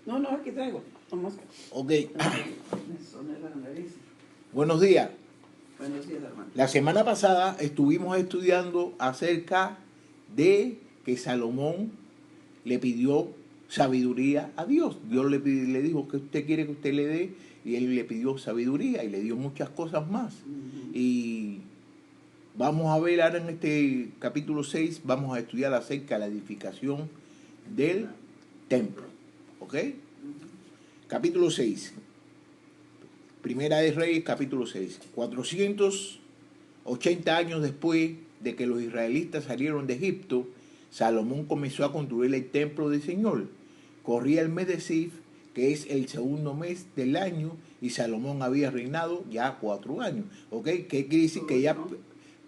No, no, aquí traigo. Nomás que Ok. me soné la nariz. Buenos días. Buenos días, hermano. La semana pasada estuvimos estudiando acerca de que Salomón le pidió sabiduría a Dios. Dios le dijo que usted quiere que usted le dé, y él le pidió sabiduría y le dio muchas cosas más. Y vamos a ver ahora en este capítulo 6, vamos a estudiar acerca de la edificación del templo. ¿Ok? Capítulo 6. Primera de Reyes, capítulo 6. 480 años después de que los israelitas salieron de Egipto, Salomón comenzó a construir el templo del Señor. Corría el mes de Sif, que es el segundo mes del año, y Salomón había reinado ya 4 años. ¿Ok? ¿Qué quiere decir? Que ya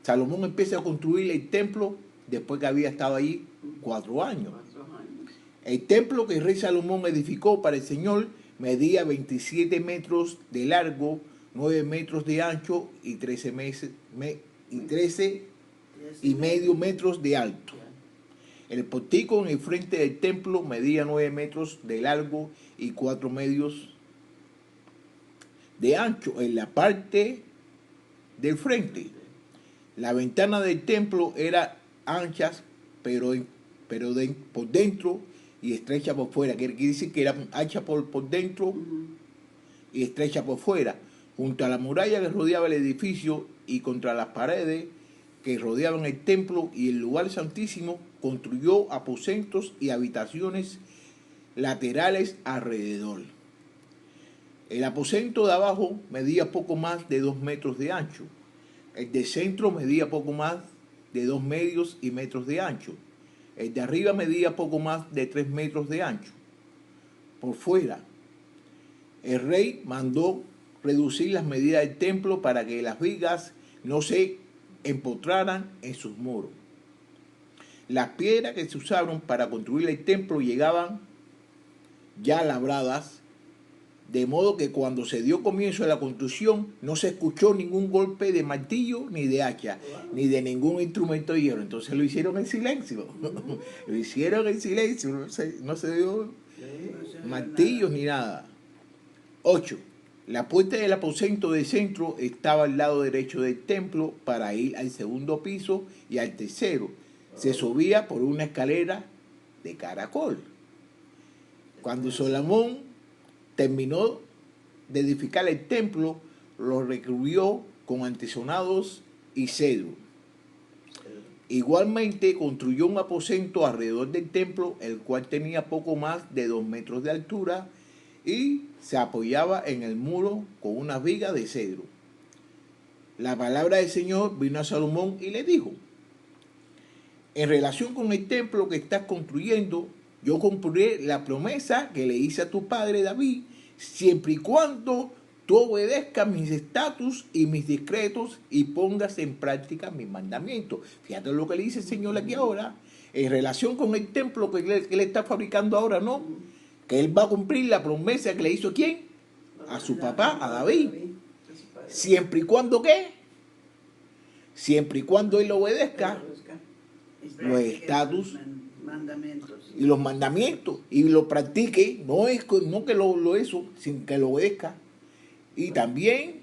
Salomón empieza a construir el templo después que había estado allí 4 años. El templo que el rey Salomón edificó para el Señor medía 27 metros de largo, 9 metros de ancho y 13 y medio metros de alto. El pórtico en el frente del templo medía 9 metros de largo y 4 medios de ancho en la parte del frente. La ventana del templo era anchas, pero por dentro y estrecha por fuera. Quiere decir que era ancha por dentro y estrecha por fuera. Junto a la muralla que rodeaba el edificio y contra las paredes que rodeaban el templo y el lugar santísimo, construyó aposentos y habitaciones laterales alrededor. El aposento de abajo medía poco más de 2 metros de ancho. El de centro medía poco más de 2 medios y metros de ancho. El de arriba medía poco más de 3 metros de ancho. Por fuera, el rey mandó reducir las medidas del templo para que las vigas no se empotraran en sus muros. Las piedras que se usaron para construir el templo llegaban ya labradas, de modo que cuando se dio comienzo a la construcción no se escuchó ningún golpe de martillo ni de hacha, ni de ningún instrumento de hierro. Entonces lo hicieron en silencio. Lo hicieron en silencio, no se dio martillos ni nada. 8. La puerta del aposento del centro estaba al lado derecho del templo para ir al segundo piso y al tercero. Se subía por una escalera de caracol. Cuando Salomón terminó de edificar el templo, lo recubrió con artesonados y cedro. Igualmente construyó un aposento alrededor del templo, el cual tenía poco más de 2 metros de altura y se apoyaba en el muro con una viga de cedro. La palabra del Señor vino a Salomón y le dijo: en relación con el templo que estás construyendo, yo cumpliré la promesa que le hice a tu padre David, siempre y cuando tú obedezcas mis estatutos y mis decretos y pongas en práctica mis mandamientos. Fíjate lo que le dice el Señor aquí ahora, en relación con el templo que él está fabricando ahora, ¿no? Que él va a cumplir la promesa que le hizo ¿a quién? A su papá, a David. Siempre y cuando ¿qué? Siempre y cuando él obedezca los estatutos y los mandamientos y lo practique, no que lo eso, sin que lo obedezca. Y también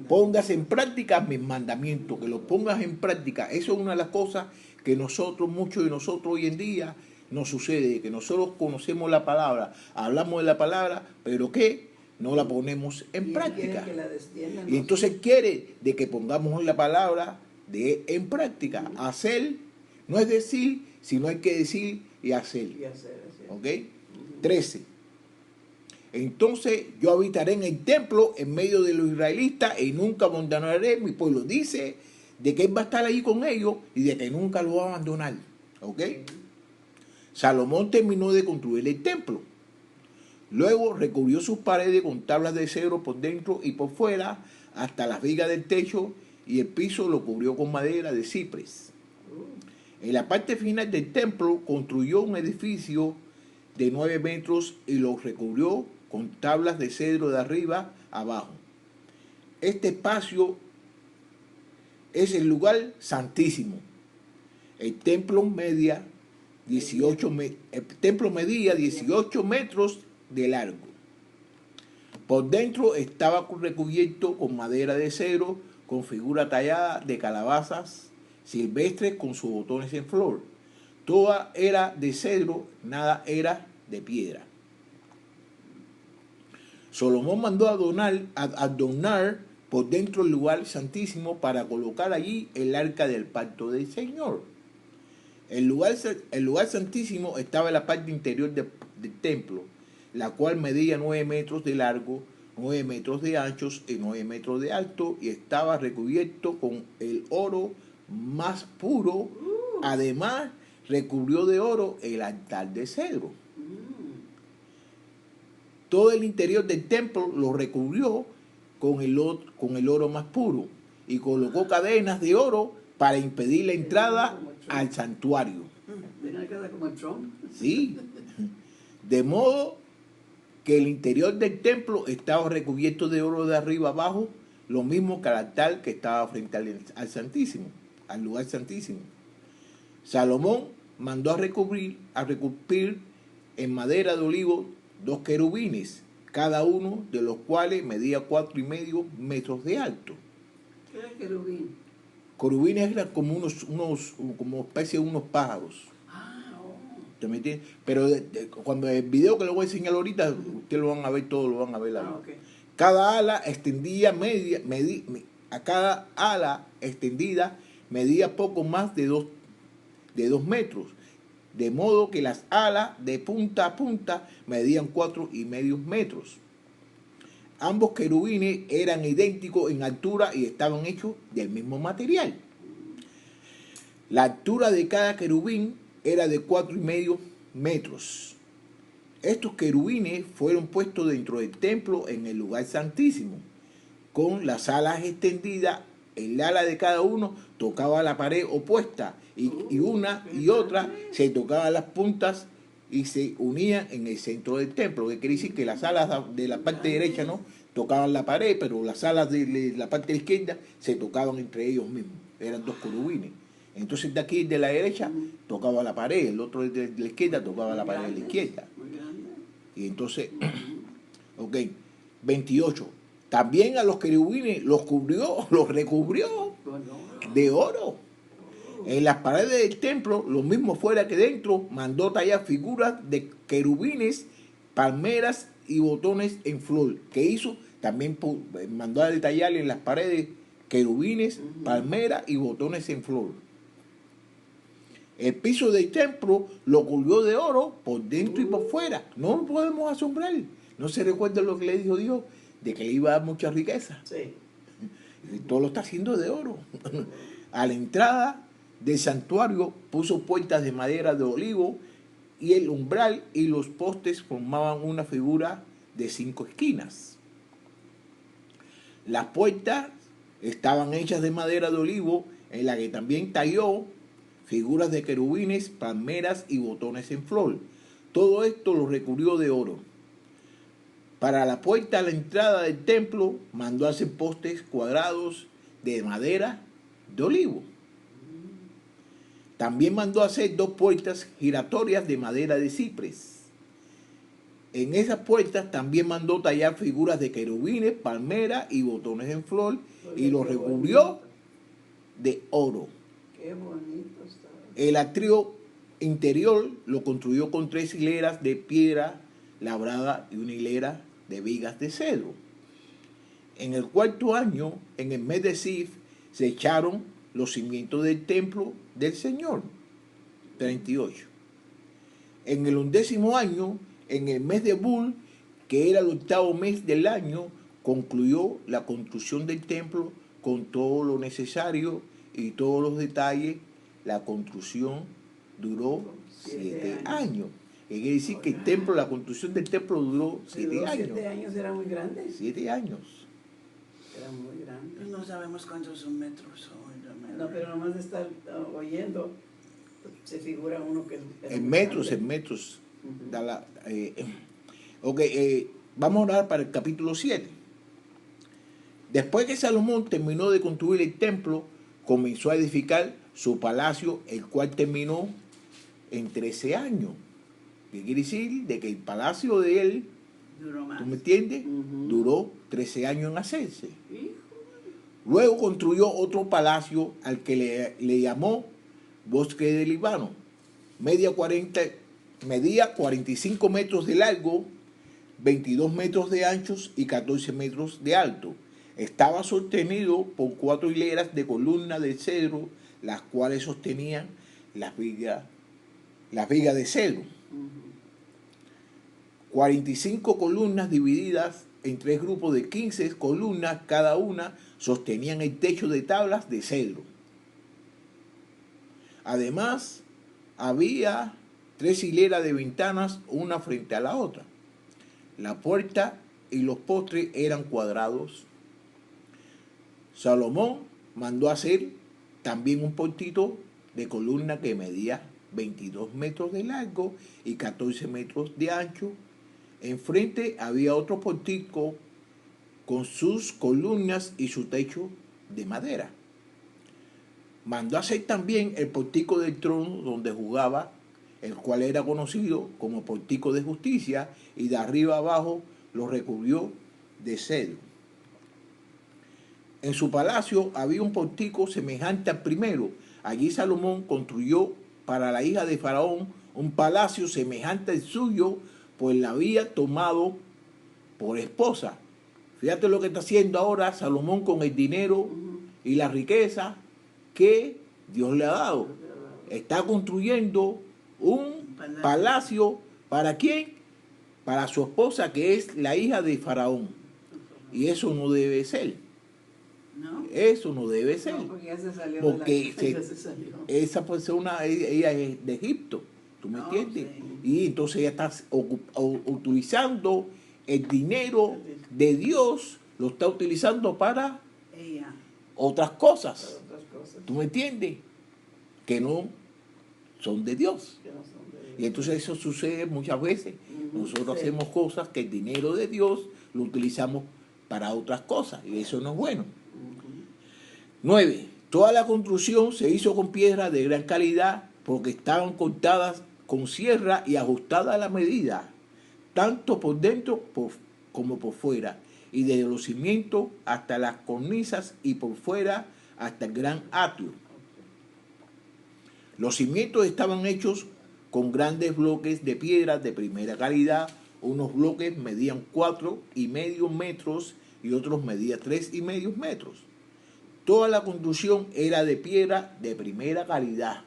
pongas en práctica mis mandamientos, que los pongas en práctica. Eso es una de las cosas que muchos de nosotros hoy en día nos sucede, que nosotros conocemos la palabra, hablamos de la palabra, pero que no la ponemos en práctica. Y entonces quiere de que pongamos la palabra en práctica. Hacer no es decir, sino hay que decir y hacer. ¿Ok? 13. Entonces yo habitaré en el templo en medio de los israelitas y nunca abandonaré mi pueblo. Dice de que él va a estar ahí con ellos y de que nunca lo va a abandonar. ¿Ok? Salomón terminó de construir el templo. Luego recubrió sus paredes con tablas de cedro por dentro y por fuera hasta las vigas del techo, y el piso lo cubrió con madera de ciprés. En la parte final del templo construyó un edificio de 9 metros y lo recubrió con tablas de cedro de arriba a abajo. Este espacio es el lugar santísimo. El templo media el templo medía 18 metros de largo. Por dentro estaba recubierto con madera de cedro, con figura tallada de calabazas silvestres con sus botones en flor. Toda era de cedro, nada era de piedra. Salomón mandó adornar por dentro el lugar santísimo para colocar allí el arca del pacto del Señor. El lugar santísimo estaba en la parte interior del templo, la cual medía 9 metros de largo, 9 metros de anchos y 9 metros de alto, y estaba recubierto con el oro más puro. Además, recubrió de oro el altar de cedro. Todo el interior del templo lo recubrió con el oro más puro, y colocó cadenas de oro para impedir la entrada al santuario. Tenía que ser como el Trump. Sí. De modo que el interior del templo estaba recubierto de oro de arriba abajo, lo mismo que el altar que estaba frente al Santísimo, al lugar santísimo. Salomón mandó a recubrir en madera de olivo 2 querubines, cada uno de los cuales medía 4,5 metros de alto. ¿Qué era querubín? Querubines eran como como especie de unos pájaros. ¿Te me entiendes? Pero cuando el video que le voy a enseñar ahorita, ustedes lo van a ver todo, lo van a ver ahí. Okay. Cada ala extendida cada ala extendida medía poco más de 2 metros, de modo que las alas de punta a punta medían 4,5 metros. Ambos querubines eran idénticos en altura y estaban hechos del mismo material. La altura de cada querubín era de 4,5 metros. Estos querubines fueron puestos dentro del templo en el lugar santísimo, con las alas extendidas. El ala de cada uno tocaba la pared opuesta y una y otra se tocaban las puntas y se unían en el centro del templo. Que quiere decir que las alas de la parte derecha no tocaban la pared, pero las alas de la parte izquierda se tocaban entre ellos mismos. Eran 2 querubines. Entonces de aquí de la derecha tocaba la pared, el otro de la izquierda tocaba la pared de la izquierda. Y entonces, ok, 28. También a los querubines los recubrió de oro. En las paredes del templo, lo mismo fuera que dentro, mandó tallar figuras de querubines, palmeras y botones en flor. ¿Qué hizo? También mandó a detallar en las paredes querubines, palmeras y botones en flor. El piso del templo lo cubrió de oro por dentro y por fuera. No nos podemos asombrar. No se recuerda lo que le dijo Dios, de que le iba a dar mucha riqueza. Sí. Y todo lo está haciendo de oro. A la entrada del santuario puso puertas de madera de olivo, y el umbral y los postes formaban una figura de 5 esquinas. Las puertas estaban hechas de madera de olivo, en la que también talló figuras de querubines, palmeras y botones en flor. Todo esto lo recubrió de oro. Para la puerta a la entrada del templo mandó hacer postes cuadrados de madera de olivo. También mandó hacer 2 puertas giratorias de madera de ciprés. En esas puertas también mandó tallar figuras de querubines, palmeras y botones en flor, y los recubrió de oro. Qué bonito está. El atrio interior lo construyó con 3 hileras de piedra labrada y una hilera de vigas de cedro. En el 4º año, en el mes de Sif, se echaron los cimientos del templo del Señor. 38. En el 11º año, en el mes de Bul, que era el 8º mes del año, concluyó la construcción del templo con todo lo necesario y todos los detalles. La construcción duró 7 años. Quiere decir que el templo, la construcción del templo duró 7 años. 7 años era muy grande. 7 años. Era muy grande. Pues no sabemos cuántos son metros. No, pero nomás de estar oyendo, se figura uno que... En metros. Vamos a orar para el capítulo 7. Después que Salomón terminó de construir el templo, comenzó a edificar su palacio, el cual terminó en 13 años. ¿Qué quiere decir? De que el palacio de él, Duró más. ¿tú me entiendes? Ujú. Duró 13 años en hacerse. Hijo. Luego construyó otro palacio al que le llamó Bosque del Líbano. Medía 45 metros de largo, 22 metros de anchos y 14 metros de alto. Estaba sostenido por 4 hileras de columnas de cedro, las cuales sostenían las vigas de cedro. Ujú. 45 columnas divididas en 3 grupos de 15 columnas, cada una sostenían el techo de tablas de cedro. Además, había 3 hileras de ventanas, una frente a la otra. La puerta y los postres eran cuadrados. Salomón mandó hacer también un portito de columna que medía 22 metros de largo y 14 metros de ancho. Enfrente había otro portico con sus columnas y su techo de madera. Mandó hacer también el portico del trono donde jugaba, el cual era conocido como portico de justicia, y de arriba abajo lo recubrió de cedro. En su palacio había un portico semejante al primero. Allí Salomón construyó para la hija de Faraón un palacio semejante al suyo, pues la había tomado por esposa. Fíjate lo que está haciendo ahora Salomón con el dinero y la riqueza que Dios le ha dado. Está construyendo un palacio. ¿Para quién? Para su esposa, que es la hija de Faraón. Y eso no debe ser. ¿No? Eso no debe ser. No, porque ya se salió Porque de la... ya se salió. esa persona, ella es de Egipto, ¿tú me No, entiendes? sí. Y entonces ella está utilizando el dinero de Dios, lo está utilizando para Ella, otras para cosas, otras cosas ¿tú me entiendes? Que no son de Dios. que no son de Y entonces eso sucede muchas veces. Ujú, Nosotros sí. hacemos cosas que el dinero de Dios lo utilizamos para otras cosas, y eso no es bueno. Ujú. 9. Toda la construcción se hizo con piedras de gran calidad porque estaban cortadas con sierra y ajustadas a la medida, tanto por dentro como por fuera, y desde los cimientos hasta las cornisas y por fuera hasta el gran atrio. Los cimientos estaban hechos con grandes bloques de piedras de primera calidad. Unos bloques medían 4,5 metros y otros medían 3,5 metros. Toda la construcción era de piedra de primera calidad.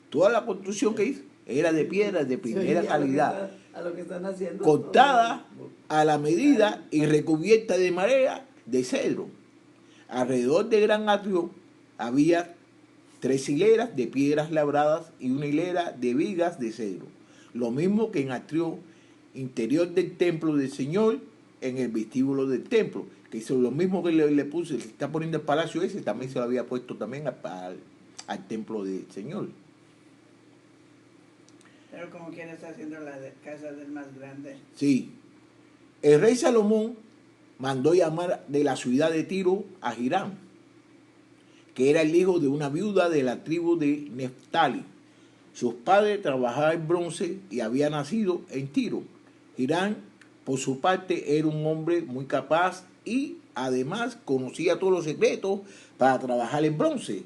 Toda la construcción que hizo era de piedra de primera Sí, calidad, a lo que están haciendo. cortada a la medida y recubierta de madera de cedro. Alrededor del gran atrio había 3 hileras de piedras labradas y una hilera de vigas de cedro. Lo mismo que en el atrio interior del templo del Señor, en el vestíbulo del templo, que eso es lo mismo que le puse, se está poniendo el palacio ese, también se lo había puesto también al templo del Señor. Pero como quiera está haciendo la casa del más grande. Sí. El rey Salomón mandó llamar de la ciudad de Tiro a Hiram, que era el hijo de una viuda de la tribu de Neftali. Sus padres trabajaban en bronce y había nacido en Tiro. Hiram, por su parte, era un hombre muy capaz y además conocía todos los secretos para trabajar en bronce.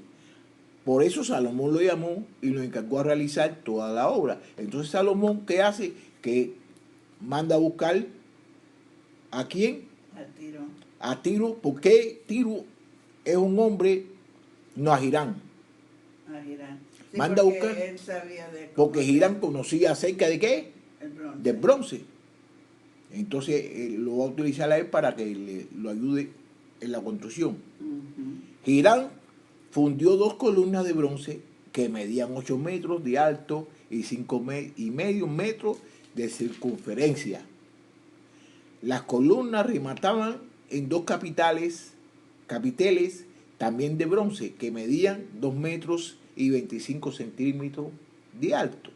Por eso Salomón lo llamó y lo encargó a realizar toda la obra. Entonces Salomón, ¿qué hace? Que manda a buscar ¿a quién? A Tiro. A Tiro. ¿Por qué Tiro es un hombre? No, a Hiram. A Girán. Sí, Manda a porque buscar. él sabía de cómo Porque hacer Hiram conocía acerca de qué? el bronce. Del bronce. Entonces lo va a utilizar a él para que lo ayude en la construcción. Ujú. Hiram fundió 2 columnas de bronce que medían 8 metros de alto y 5,5 metros de circunferencia. Las columnas remataban en 2 capiteles también de bronce que medían 2 metros y 25 centímetros de alto.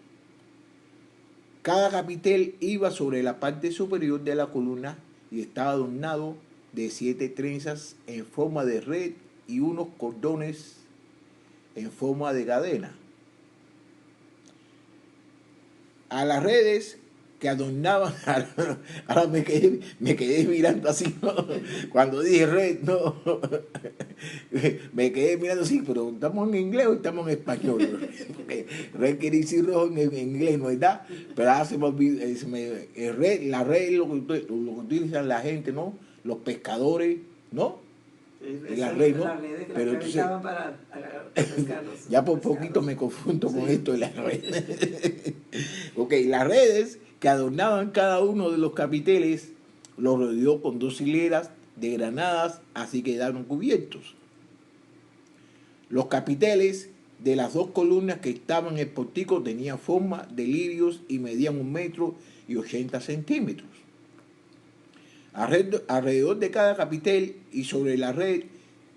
Cada capitel iba sobre la parte superior de la columna y estaba adornado de 7 trenzas en forma de red y unos cordones en forma de cadena. a las redes que adornaban, ahora me quedé mirando así, ¿no? Cuando dije red, no, me quedé mirando así, pero ¿estamos en inglés o estamos en español? Porque red quiere decir rojo en inglés, ¿no es verdad? Pero ahora se me olvidó, la red es lo que utilizan la gente, ¿no? Los pescadores, ¿no? Es La red, ¿no? la red que Pero la entonces, calentaban para pescarlos. ya por poquito me confundo con Sí. esto de las redes. Ok, las redes que adornaban cada uno de los capiteles los rodeó con 2 hileras de granadas, así quedaron cubiertos. Los capiteles de las 2 columnas que estaban en el pórtico tenían forma de lirios y medían 1,80 m. Alrededor de cada capitel y sobre la red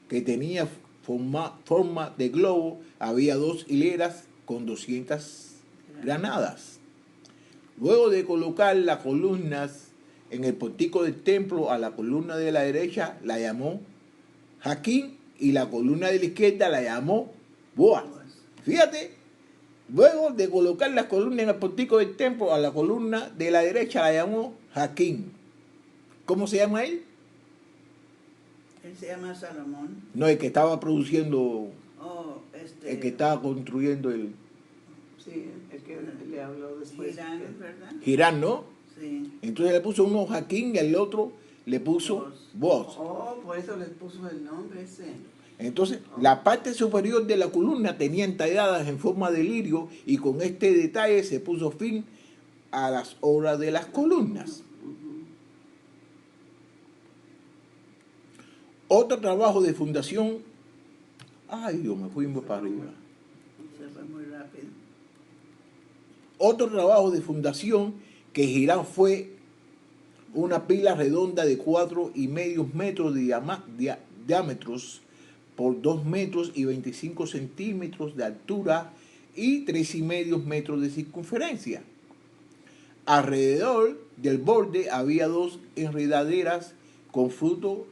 que tenía forma de globo había 2 hileras con 200 granadas. Luego de colocar las columnas en el pórtico del templo, a la columna de la derecha la llamó Jaquín y la columna de la izquierda la llamó Boaz. Fíjate, luego de colocar las columnas en el pórtico del templo, a la columna de la derecha la llamó Jaquín. ¿Cómo se llama él? Él se llama Salomón. No, el que estaba produciendo, Oh, el que estaba construyendo el Sí, el que le habló después. Girán, ¿verdad? Girán, ¿no? Sí. Entonces le puso uno Jaquín y al otro le puso Boaz. Oh, por eso les puso el nombre ese. Entonces, la parte superior de la columna tenía entalladas en forma de lirio y con este detalle se puso fin a las obras de las columnas. Otro trabajo de fundación. Ay, Dios, me fui para arriba. Se fue muy rápido. Otro trabajo de fundación que Girán fue una pila redonda de 4,5 metros de diámetros por 2 metros y 25 centímetros de altura y 3,5 metros de circunferencia. Alrededor del borde había 2 enredaderas con fruto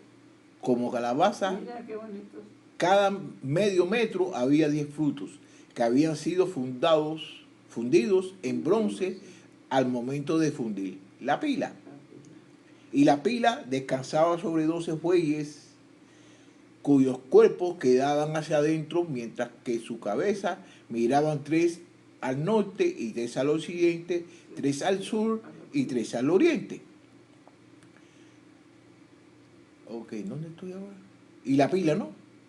como calabaza. Mira qué bonito. Cada medio metro había 10 frutos que habían sido fundidos en bronce al momento de fundir la pila. Y la pila descansaba sobre 12 bueyes cuyos cuerpos quedaban hacia adentro, mientras que su cabeza miraban 3 al norte y 3 al occidente, 3 al sur y 3 al oriente. Ok, ¿dónde estoy ahora? Y la pila, ¿no?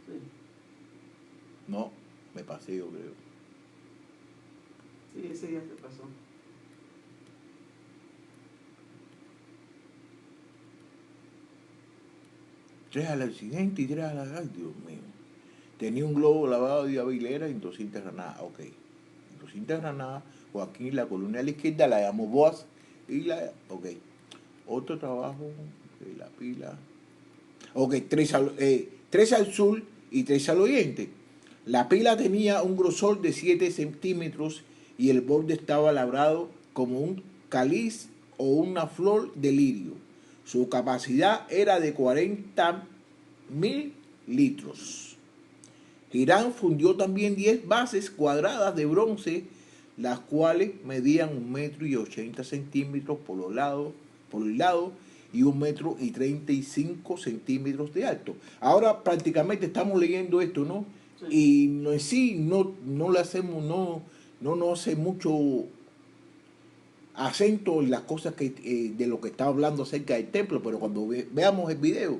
Sí. No, me pasé yo creo. Sí, ese día se pasó. Tres al occidente y 3 a la... Ay, Dios mío. Tenía un globo lavado de avilera en 200 granadas. Ok. En 200 granadas, o aquí la columna de la izquierda la llamó Boaz y la... Ok. Otro trabajo de la pila. Ok, 3 al sur y 3 al oriente. La pila tenía un grosor de 7 centímetros y el borde estaba labrado como un cáliz o una flor de lirio. Su capacidad era de 40,000 litros. Girán fundió también 10 bases cuadradas de bronce, las cuales medían 1,80 m por el lado y 1,35 m de alto. Ahora prácticamente estamos leyendo esto, ¿no? Sí. Y no, en sí no le hacemos, no nos hace mucho acento en las cosas de lo que está hablando acerca del templo, pero cuando veamos el video,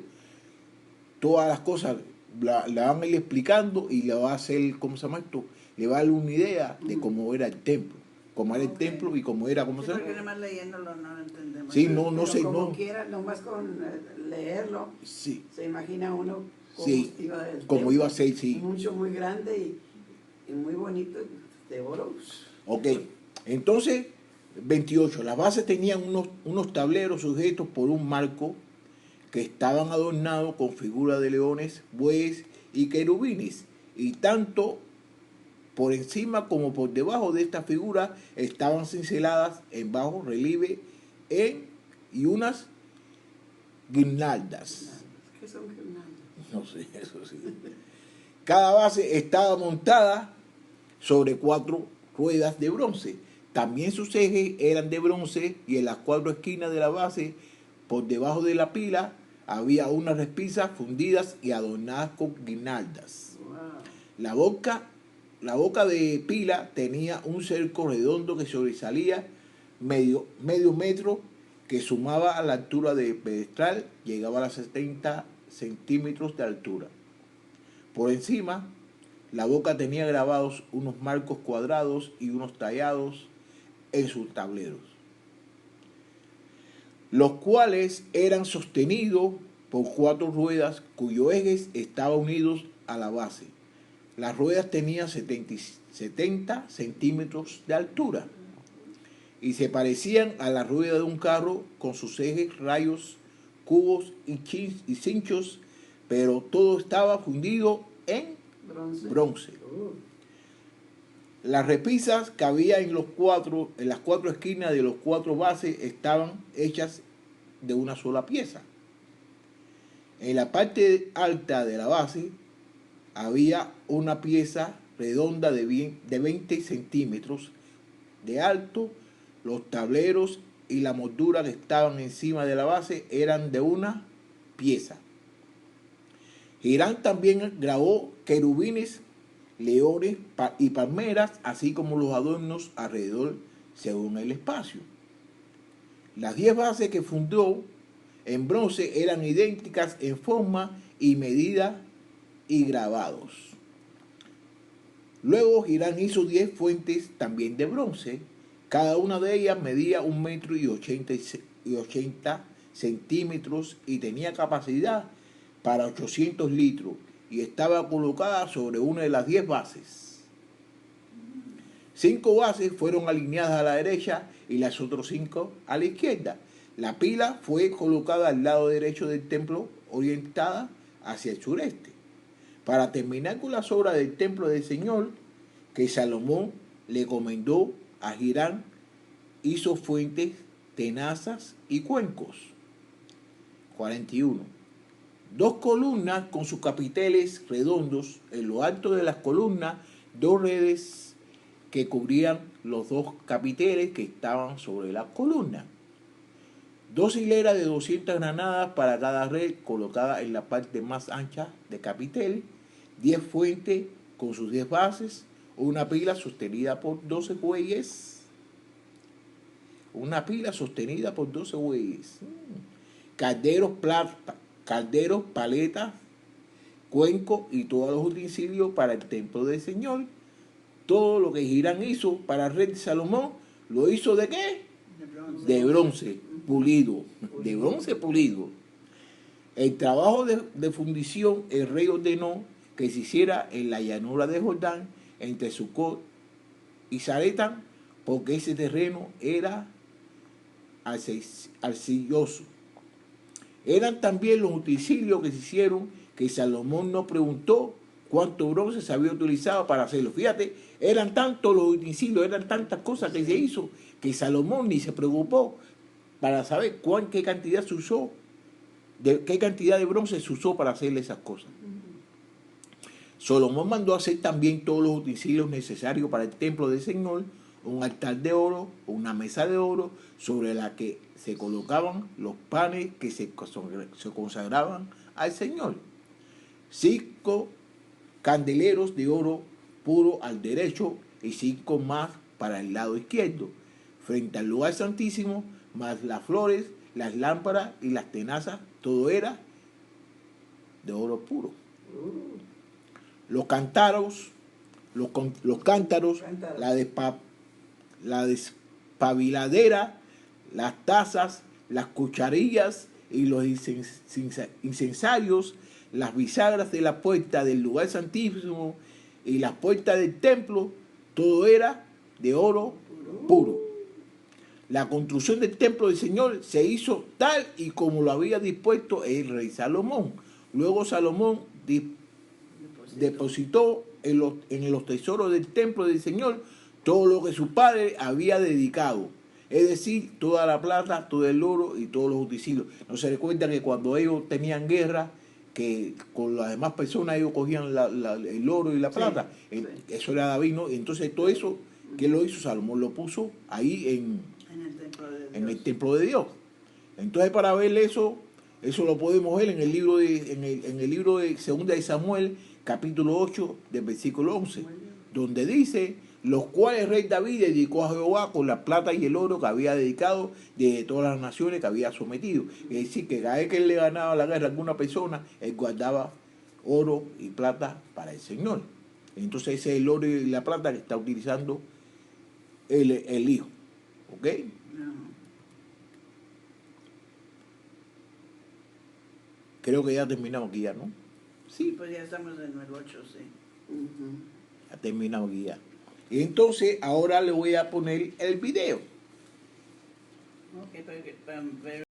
todas las cosas la van a ir explicando y le va a hacer, ¿cómo se llama esto? Le va a dar una idea de cómo era el templo, cómo era el templo y cómo era, ¿cómo se llama? Porque nada más leyéndolo no lo entendemos. Sí, no sé, como no. quiera, nomás con leerlo, Sí. se imagina uno cómo Sí, iba el como templo. iba a ser, sí. Mucho, muy grande y muy bonito, de oro. Ok, entonces, 28. Las bases tenían unos tableros sujetos por un marco que estaban adornados con figuras de leones, bueyes y querubines. Y tanto por encima como por debajo de estas figuras estaban cinceladas en bajo relieve y unas guirnaldas. ¿Qué son guirnaldas? No sé, eso sí. Cada base estaba montada sobre 4 ruedas de bronce También sus ejes eran de bronce y en las 4 esquinas de la base, por debajo de la pila, había unas repisas fundidas y adornadas con guirnaldas. Wow. La boca de pila tenía un cerco redondo que sobresalía medio metro, que sumaba a la altura del pedestal, llegaba a los 70 centímetros de altura. Por encima, la boca tenía grabados unos marcos cuadrados y unos tallados en sus tableros, los cuales eran sostenidos por 4 ruedas cuyos ejes estaban unidos a la base. Las ruedas tenían 70 centímetros de altura y se parecían a la rueda de un carro con sus ejes, rayos, cubos y cinchos, pero todo estaba fundido en bronce. Las repisas que había en las 4 esquinas de los 4 bases estaban hechas de una sola pieza. En la parte alta de la base había una pieza redonda de 20 centímetros de alto. Los tableros y la moldura que estaban encima de la base eran de una pieza. Hirán también grabó querubines, leones y palmeras, así como los adornos alrededor según el espacio. Las 10 bases que fundó en bronce eran idénticas en forma y medida y grabados. Luego Hirán hizo 10 fuentes también de bronce. Cada una de ellas medía 1,80 centímetros y tenía capacidad para 800 litros y estaba colocada sobre una de las 10 bases. 5 bases fueron alineadas a la derecha y las otras 5 a la izquierda. La pila fue colocada al lado derecho del templo, orientada hacia el sureste. Para terminar con las obras del templo del Señor, que Salomón le encomendó a Hirán, hizo fuentes, tenazas y cuencos. 41. 2 columnas con sus capiteles redondos. En lo alto de las columnas, 2 redes que cubrían los 2 capiteles que estaban sobre la columna. 2 hileras de 200 granadas para cada red colocada en la parte más ancha de capitel. 10 fuentes con sus 10 bases. Una pila sostenida por 12 bueyes. Una pila sostenida por 12 bueyes. Calderos, paletas, cuencos y todos los utensilios para el templo del Señor. Todo lo que Hirán hizo para el rey de Salomón, ¿lo hizo de qué? De bronce pulido. De bronce pulido. El trabajo de fundición, el rey ordenó que se hiciera en la llanura de Jordán, entre Sucot y Zaretán, porque ese terreno era arcilloso. Eran también los utensilios que se hicieron, que Salomón no preguntó cuánto bronce se había utilizado para hacerlo. Fíjate, eran tantos los utensilios, eran tantas cosas que se hizo, que Salomón ni se preocupó para saber qué cantidad se usó, qué cantidad de bronce se usó para hacerle esas cosas. Salomón mandó hacer también todos los utensilios necesarios para el templo del Señor, un altar de oro, una mesa de oro, sobre la que se colocaban los panes que se consagraban al Señor. 5 candeleros de oro puro al derecho y 5 más para el lado izquierdo, frente al lugar santísimo, más las flores, las lámparas y las tenazas, todo era de oro puro. Los cántaros, la despabiladera, las tazas, las cucharillas y los incensarios, las bisagras de la puerta del lugar santísimo y las puertas del templo, todo era de oro puro. La construcción del templo del Señor se hizo tal y como lo había dispuesto el rey Salomón. Luego Salomón depositó en los tesoros del templo del Señor todo lo que su padre había dedicado, es decir, toda la plata, todo el oro y todos los utensilios. No se recuerda que cuando ellos tenían guerra, que con las demás personas ellos cogían el oro y la plata, sí. Eso era David, ¿no? Entonces todo eso ¿Qué lo hizo? Salomón lo puso ahí En el templo de Dios. en el templo de Dios. Entonces, para ver eso lo podemos ver en el libro de Segunda de Samuel, capítulo 8, del versículo 11, donde dice: los cuales el rey David dedicó a Jehová con la plata y el oro que había dedicado de todas las naciones que había sometido. Es decir, que cada vez que él le ganaba la guerra a alguna persona, él guardaba oro y plata para el Señor. Entonces ese es el oro y la plata que está utilizando el hijo. ¿Ok? No. Creo que ya terminamos aquí ya, ¿no? Sí, pues ya estamos en el 8, sí. Ujú. Ya terminamos aquí ya. Y entonces ahora le voy a poner el video. Ok, pero